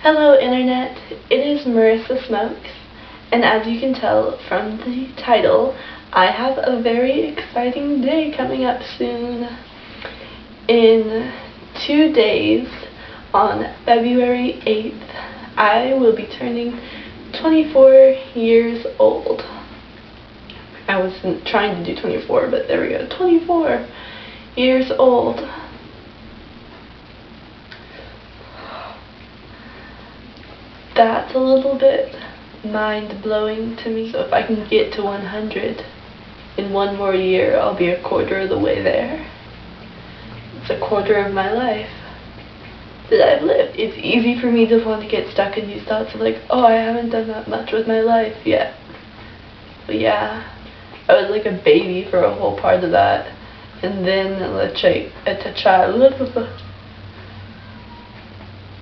Hello Internet, it is Marissa Smokes, and as you can tell from the title, I have a very exciting day coming up soon. In 2 days, on February 8th, I will be turning 24 years old. I wasn't trying to do 24, but there we go, 24 years old. That's a little bit mind-blowing to me. So if I can get to 100 in one more year, I'll be a quarter of the way there. It's a quarter of my life that I've lived. It's easy for me to want to get stuck in these thoughts of like, oh, I haven't done that much with my life yet. But yeah, I was like a baby for a whole part of that. And then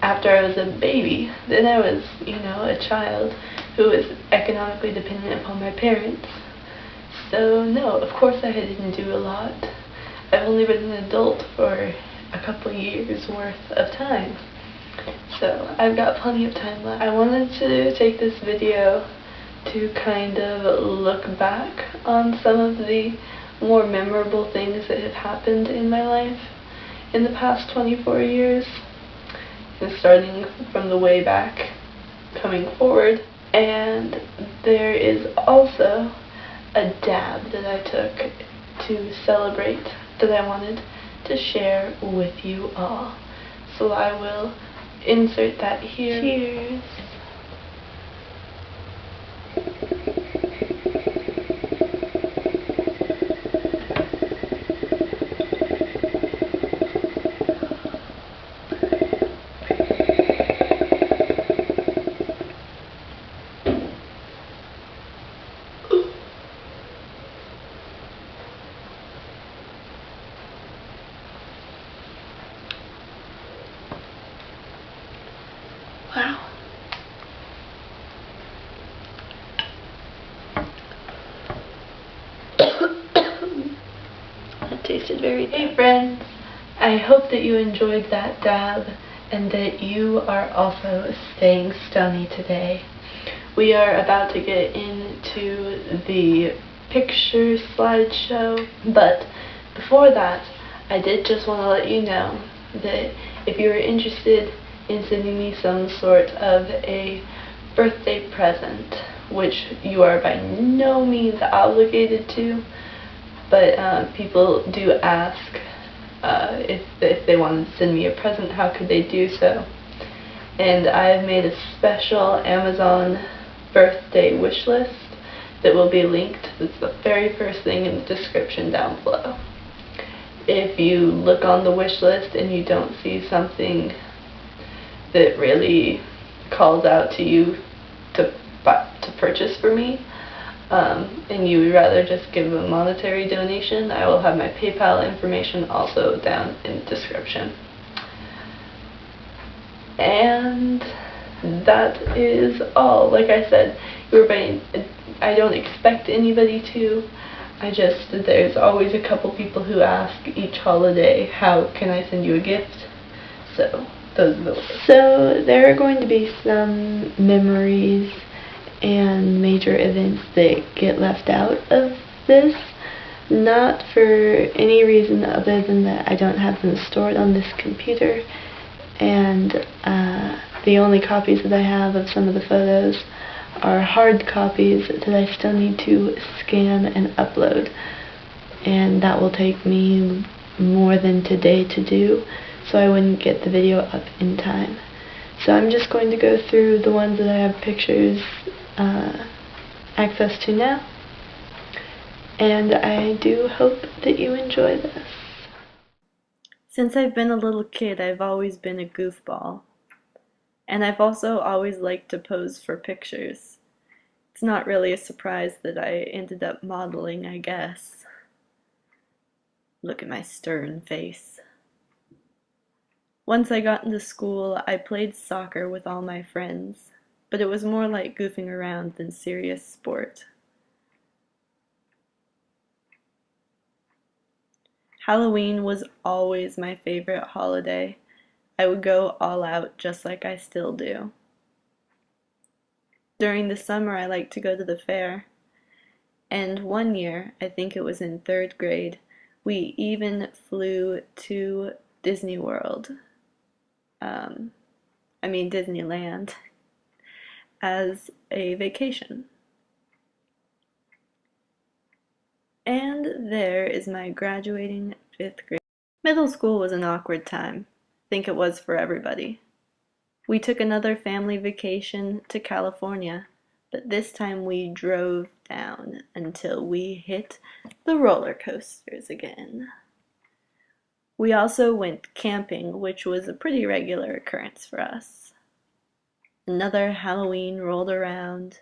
after I was a baby, then I was, a child who was economically dependent upon my parents. So no, of course I didn't do a lot. I've only been an adult for a couple years worth of time. So I've got plenty of time left. I wanted to take this video to kind of look back on some of the more memorable things that have happened in my life in the past 24 years. And starting from the way back, coming forward. And there is also a dab that I took to celebrate that I wanted to share with you all. So I will insert that here. Cheers! Wow. That tasted very good. Hey friends, I hope that you enjoyed that dab and that you are also staying stony today. We are about to get into the picture slideshow, but before that, I did just want to let you know that if you are interested in sending me some sort of a birthday present, which you are by no means obligated to, but people do ask if they want to send me a present, how could they do so? And I have made a special Amazon birthday wish list that will be linked. It's the very first thing in the description down below. If you look on the wish list and you don't see something that really calls out to you to purchase for me, and you would rather just give a monetary donation, I will have my PayPal information also down in the description. And that is all. Like I said, I don't expect anybody to. There's always a couple people who ask each holiday, how can I send you a gift? So, those are the ways. So, there are going to be some memories and major events that get left out of this. Not for any reason other than that I don't have them stored on this computer. And the only copies that I have of some of the photos are hard copies that I still need to scan and upload, and that will take me more than today to do, so I wouldn't get the video up in time. So I'm just going to go through the ones that I have pictures access to now, and I do hope that you enjoy this. Since I've been a little kid, I've always been a goofball. And I've also always liked to pose for pictures. It's not really a surprise that I ended up modeling, I guess. Look at my stern face. Once I got into school, I played soccer with all my friends, but it was more like goofing around than serious sport. Halloween was always my favorite holiday. I would go all out just like I still do. During the summer, I like to go to the fair. And one year, I think it was in 3rd grade, we even flew to Disney World. Disneyland, as a vacation. And there is my graduating 5th grade. Middle school was an awkward time. I think it was for everybody. We took another family vacation to California, but this time we drove down until we hit the roller coasters again. We also went camping, which was a pretty regular occurrence for us. Another Halloween rolled around,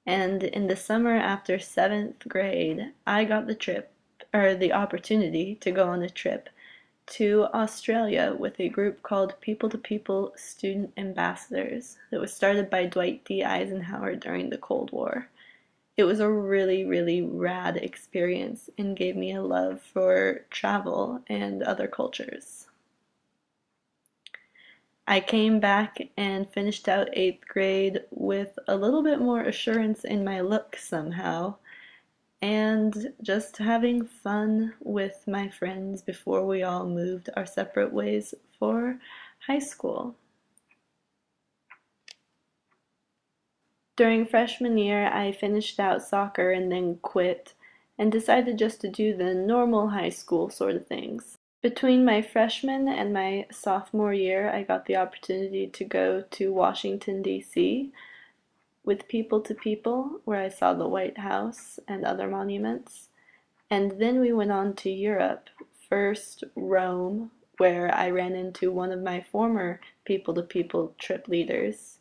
and in the summer after 7th grade, I got the opportunity to go on a trip to Australia with a group called People to People Student Ambassadors that was started by Dwight D. Eisenhower during the Cold War. It was a really, really rad experience and gave me a love for travel and other cultures. I came back and finished out 8th grade with a little bit more assurance in my look somehow, and just having fun with my friends before we all moved our separate ways for high school. During freshman year, I finished out soccer and then quit and decided just to do the normal high school sort of things. Between my freshman and my sophomore year, I got the opportunity to go to Washington, D.C. with People to People, where I saw the White House and other monuments. And then we went on to Europe, first Rome, where I ran into one of my former People to People trip leaders.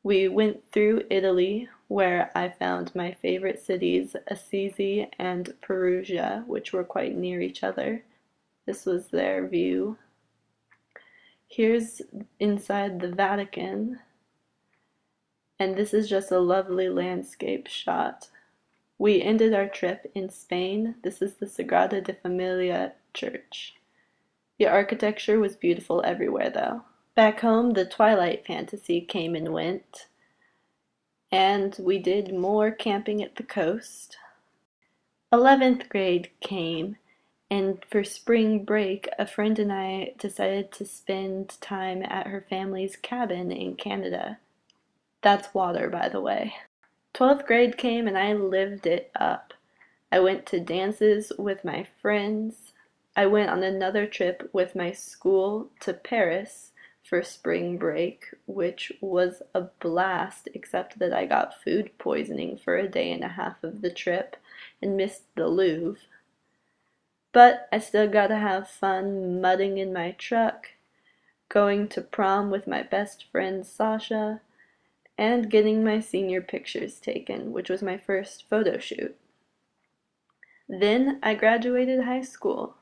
We went through Italy, where I found my favorite cities, Assisi and Perugia, which were quite near each other. This was their view. Here's inside the Vatican, and this is just a lovely landscape shot. We ended our trip in Spain. This is the Sagrada de Familia church. The architecture was beautiful everywhere, though. Back home, the Twilight fantasy came and went, and we did more camping at the coast. 11th grade came, and for spring break, a friend and I decided to spend time at her family's cabin in Canada. That's water, by the way. 12th grade came and I lived it up. I went to dances with my friends. I went on another trip with my school to Paris for spring break, which was a blast, except that I got food poisoning for a day and a half of the trip and missed the Louvre. But I still got to have fun mudding in my truck, going to prom with my best friend Sasha, and getting my senior pictures taken, which was my first photo shoot. Then I graduated high school.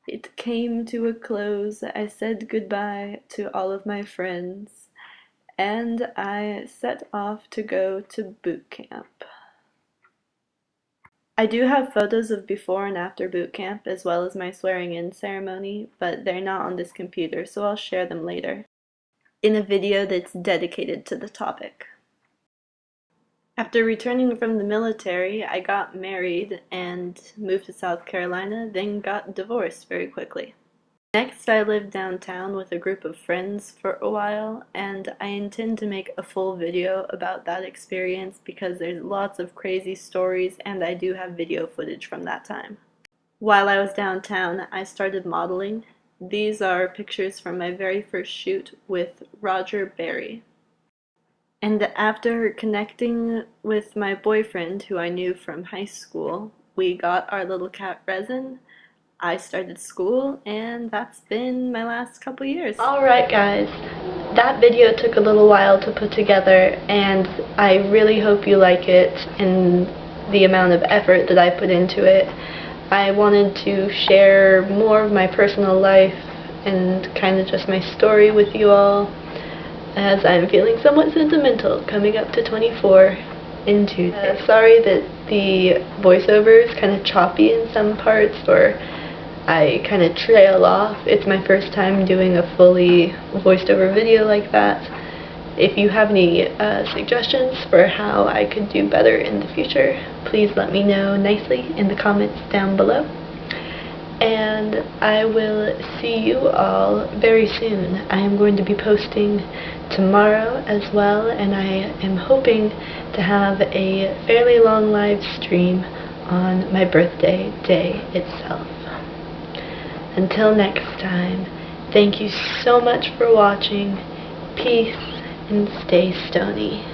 It came to a close. I said goodbye to all of my friends, and I set off to go to boot camp. I do have photos of before and after boot camp, as well as my swearing-in ceremony, but they're not on this computer, so I'll share them later in a video that's dedicated to the topic. After returning from the military, I got married and moved to South Carolina, then got divorced very quickly. Next, I lived downtown with a group of friends for a while, and I intend to make a full video about that experience because there's lots of crazy stories and I do have video footage from that time. While I was downtown, I started modeling. These are pictures from my very first shoot with Roger Berry. And after connecting with my boyfriend, who I knew from high school, we got our little cat Resin. I started school, and that's been my last couple years. Alright guys, that video took a little while to put together, and I really hope you like it and the amount of effort that I put into it. I wanted to share more of my personal life and kind of just my story with you all, as I'm feeling somewhat sentimental coming up to 24 in Tuesday. Sorry that the voiceover is kind of choppy in some parts, or I kind of trail off. It's my first time doing a fully voiced over video like that. If you have any suggestions for how I could do better in the future, please let me know nicely in the comments down below. And I will see you all very soon. I am going to be posting tomorrow as well, and I am hoping to have a fairly long live stream on my birthday day itself. Until next time, thank you so much for watching. Peace and stay stony.